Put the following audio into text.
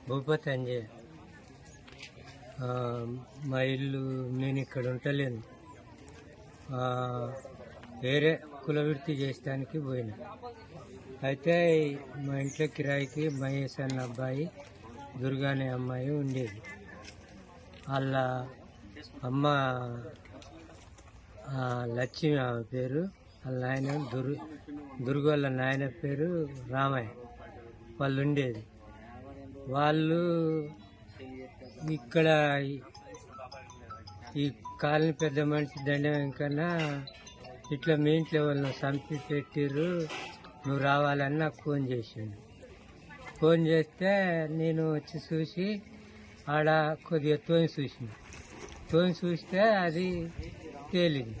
భూపతి అంజయ్య. మా ఇల్లు నేను ఇక్కడ ఉంటలేను, వేరే కులవృత్తి చేయడానికి పోయినా. అయితే మా ఇంట్లో కిరాయికి మహేష్ అన్న అబ్బాయి, దుర్గా అనే అమ్మాయి ఉండేది. వాళ్ళ అమ్మ లక్ష్మి ఆమె పేరు, వాళ్ళ నాయన దుర్గోళ్ళ నాయన పేరు రామయ్య. వాళ్ళు ఉండేది. వాళ్ళు ఇక్కడ ఈ కాలనీ పెద్ద మనిషి దండం వెంకన్న ఇట్లా మీ ఇంట్లో వాళ్ళని చంపి పెట్టిర్రు, నువ్వు రావాలని నాకు ఫోన్ చేసిండు. ఫోన్ చేస్తే నేను వచ్చి చూసి ఆడ కొద్దిగా తోని చూస్తే అది తేలింది.